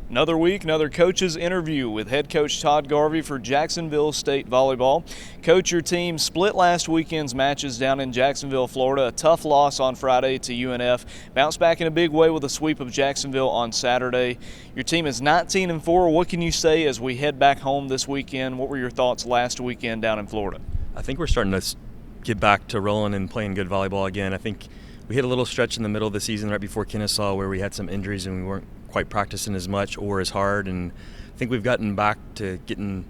Another week, another coach's interview with head coach Todd Garvey for Jacksonville State Volleyball. Coach, your team split last weekend's matches down in Jacksonville, Florida. A tough loss on Friday to UNF. Bounced back in a big way with a sweep of Jacksonville on Saturday. Your team is 19-4. What can you say as we head back home this weekend? What were your thoughts last weekend down in Florida? I think we're starting to get back to rolling and playing good volleyball again. I think we hit a little stretch in the middle of the season right before Kennesaw where we had some injuries and we weren't quite practicing as much or as hard, and I think we've gotten back to getting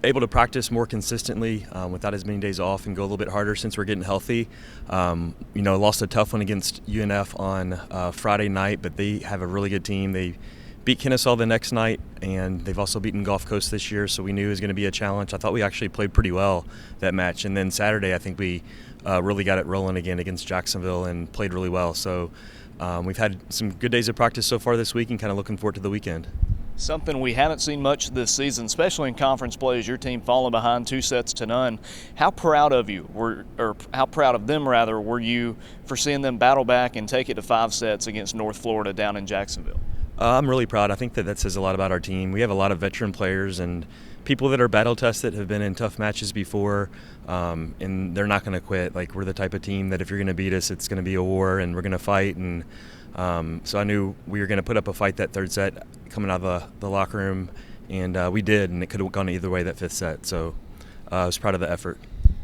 able to practice more consistently without as many days off and go a little bit harder since we're getting healthy. Lost a tough one against UNF on Friday night, but they have a really good team. They beat Kennesaw the next night, and they've also beaten Gulf Coast this year, so we knew it was going to be a challenge. I thought we actually played pretty well that match, and then Saturday I think we really got it rolling again against Jacksonville and played really well. So we've had some good days of practice so far this week and kind of looking forward to the weekend. Something we haven't seen much this season, especially in conference play, is your team falling behind 2-0. How proud of them were you for seeing them battle back and take it to 5 sets against North Florida down in Jacksonville? I'm really proud. I think that says a lot about our team. We have a lot of veteran players and people that are battle tested, have been in tough matches before, and they're not going to quit. Like, we're the type of team that if you're going to beat us, it's going to be a war and we're going to fight. And so I knew we were going to put up a fight that third set coming out of the locker room, and we did, and it could have gone either way that 5th set. So I was proud of the effort.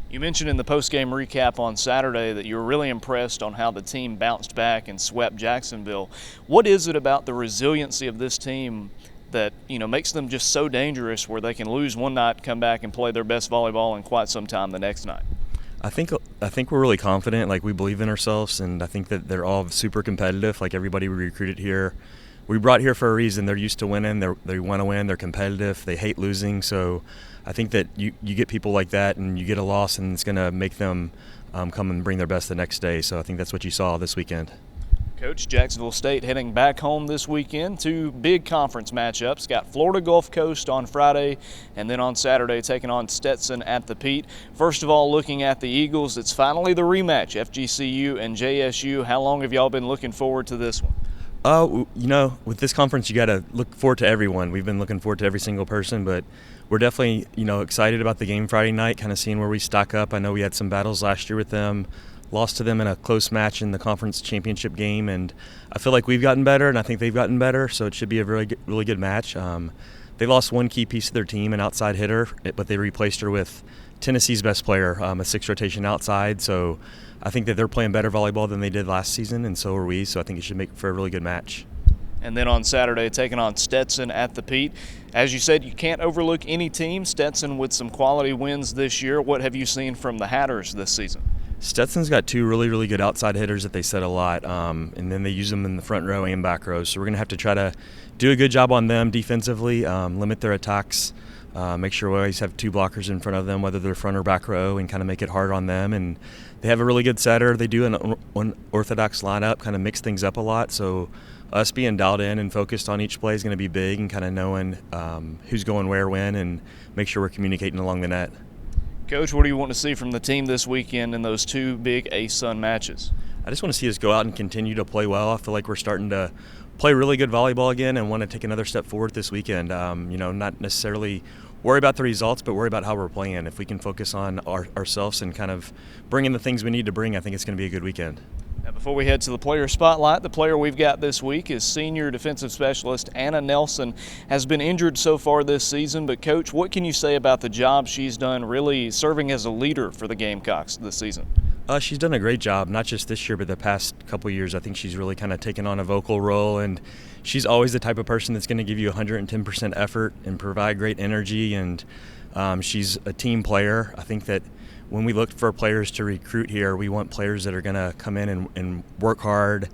You mentioned in the post-game recap on Saturday that you were really impressed on how the team bounced back and swept Jacksonville. What is it about the resiliency of this team that makes them just so dangerous, where they can lose one night, come back and play their best volleyball in quite some time the next night? I think we're really confident. Like, we believe in ourselves, and I think that they're all super competitive. Like, everybody we recruited here, we brought here for a reason. They're used to winning. They want to win. They're competitive. They hate losing. So I think that you get people like that, and you get a loss, and it's going to make them come and bring their best the next day. So I think that's what you saw this weekend. Coach, Jacksonville State heading back home this weekend. 2 big conference matchups. Got Florida Gulf Coast on Friday, and then on Saturday taking on Stetson at the Pete. First of all, looking at the Eagles, it's finally the rematch, FGCU and JSU. How long have y'all been looking forward to this one? With this conference, you got to look forward to everyone. We've been looking forward to every single person, but we're definitely, excited about the game Friday night, kind of seeing where we stack up. I know we had some battles last year with them. Lost to them in a close match in the conference championship game, and I feel like we've gotten better, and I think they've gotten better, so it should be a really good match. They lost one key piece of their team, an outside hitter, but they replaced her with Tennessee's best player, a 6th rotation outside, so I think that they're playing better volleyball than they did last season, and so are we, so I think it should make for a really good match. And then on Saturday, taking on Stetson at the Pete. As you said, you can't overlook any team. Stetson with some quality wins this year. What have you seen from the Hatters this season? Stetson's got 2 really good outside hitters that they set a lot, and then they use them in the front row and back row. So we're going to have to try to do a good job on them defensively, limit their attacks, make sure we always have 2 blockers in front of them, whether they're front or back row, and kind of make it hard on them. And they have a really good setter. They do an unorthodox lineup, kind of mix things up a lot. So us being dialed in and focused on each play is going to be big, and kind of knowing who's going where, when, and make sure we're communicating along the net. Coach, what do you want to see from the team this weekend in those 2 big ASUN matches? I just want to see us go out and continue to play well. I feel like we're starting to play really good volleyball again and want to take another step forward this weekend. Not necessarily worry about the results, but worry about how we're playing. If we can focus on ourselves and kind of bring in the things we need to bring, I think it's going to be a good weekend. Now, before we head to the player spotlight, the player we've got this week is senior defensive specialist Anna Nelson. Has been injured so far this season, but Coach, what can you say about the job she's done really serving as a leader for the Gamecocks this season? She's done a great job, not just this year, but the past couple of years. I think she's really kind of taken on a vocal role, and she's always the type of person that's going to give you 110% effort and provide great energy, and she's a team player. I think that when we look for players to recruit here, we want players that are going to come in and work hard,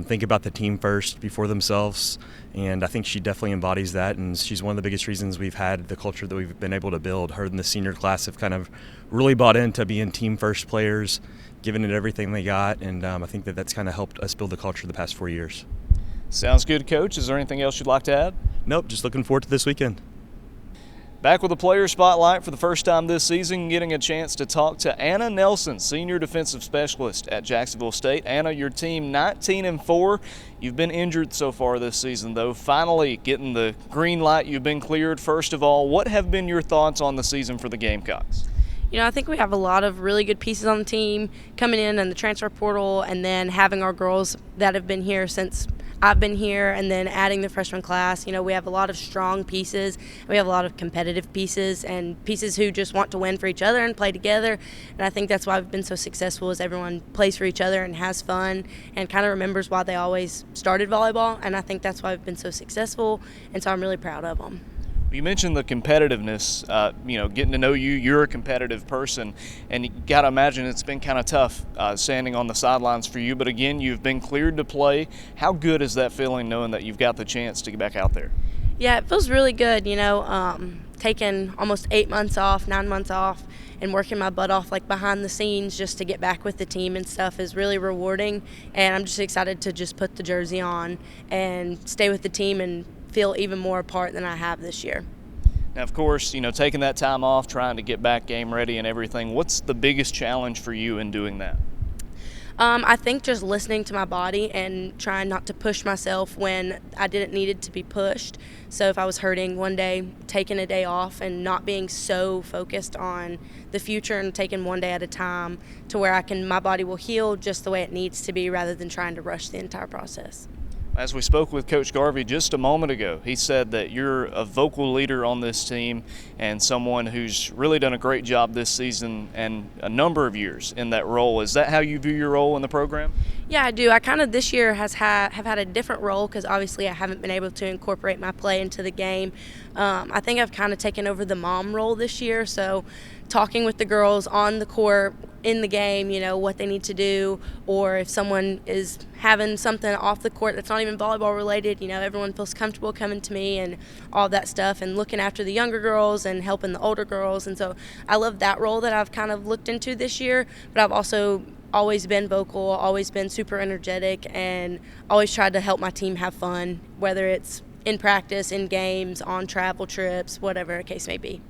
think about the team first before themselves, and I think she definitely embodies that, and she's one of the biggest reasons we've had the culture that we've been able to build. Her and the senior class have kind of really bought into being team first players, giving it everything they got, and I think that that's kind of helped us build the culture the past 4 years. Sounds good, Coach. Is there anything else you'd like to add? Nope, just looking forward to this weekend. Back with the player spotlight for the first time this season, getting a chance to talk to Anna Nelson, senior defensive specialist at Jacksonville State. Anna, your team 19-4. You've been injured so far this season, though. Finally getting the green light, you've been cleared. First of all, what have been your thoughts on the season for the Gamecocks? You know, I think we have a lot of really good pieces on the team coming in the transfer portal, and then having our girls that have been here since I've been here, and then adding the freshman class. You know, we have a lot of strong pieces. We have a lot of competitive pieces and pieces who just want to win for each other and play together. And I think that's why we've been so successful, is everyone plays for each other and has fun and kind of remembers why they always started volleyball. And I think that's why we've been so successful, and so I'm really proud of them. You mentioned the competitiveness, getting to know you. You're a competitive person, and you got to imagine it's been kind of tough standing on the sidelines for you. But again, you've been cleared to play. How good is that feeling, knowing that you've got the chance to get back out there? Yeah, it feels really good, taking almost 9 months off, and working my butt off like behind the scenes just to get back with the team and stuff is really rewarding. And I'm just excited to just put the jersey on and stay with the team and feel even more a part than I have this year. Now, of course, taking that time off, trying to get back game ready and everything, what's the biggest challenge for you in doing that? I think just listening to my body and trying not to push myself when I didn't need it to be pushed. So if I was hurting one day, taking a day off and not being so focused on the future and taking one day at a time to where my body will heal just the way it needs to be, rather than trying to rush the entire process. As we spoke with Coach Garvey just a moment ago, he said that you're a vocal leader on this team and someone who's really done a great job this season and a number of years in that role. Is that how you view your role in the program? Yeah, I do. I kind of this year have had a different role because obviously I haven't been able to incorporate my play into the game. I think I've kind of taken over the mom role this year, so talking with the girls on the court, in the game, what they need to do, or if someone is having something off the court that's not even volleyball related, everyone feels comfortable coming to me and all that stuff, and looking after the younger girls and helping the older girls. And so I love that role that I've kind of looked into this year, but I've also always been vocal, always been super energetic, and always tried to help my team have fun, whether it's in practice, in games, on travel trips, whatever the case may be.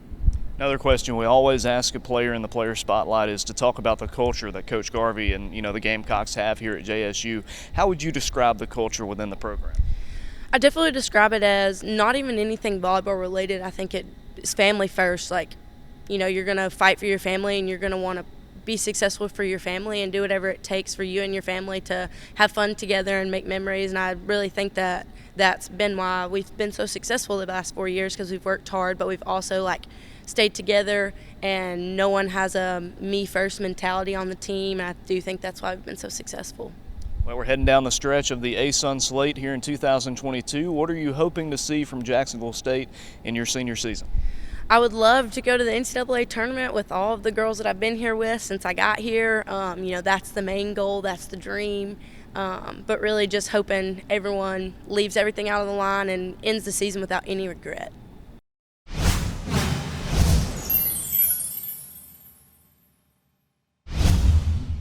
Another question we always ask a player in the player spotlight is to talk about the culture that Coach Garvey and the Gamecocks have here at JSU. How would you describe the culture within the program? I definitely describe it as not even anything volleyball related. I think it's family first. You're going to fight for your family, and you're going to want to be successful for your family and do whatever it takes for you and your family to have fun together and make memories. And I really think that that's been why we've been so successful the last 4 years, because we've worked hard, but we've also stayed together, and no one has a me first mentality on the team. And I do think that's why we've been so successful. Well, we're heading down the stretch of the ASUN slate here in 2022. What are you hoping to see from Jacksonville State in your senior season? I would love to go to the NCAA tournament with all of the girls that I've been here with since I got here. That's the main goal, that's the dream. But really just hoping everyone leaves everything out of the line and ends the season without any regret.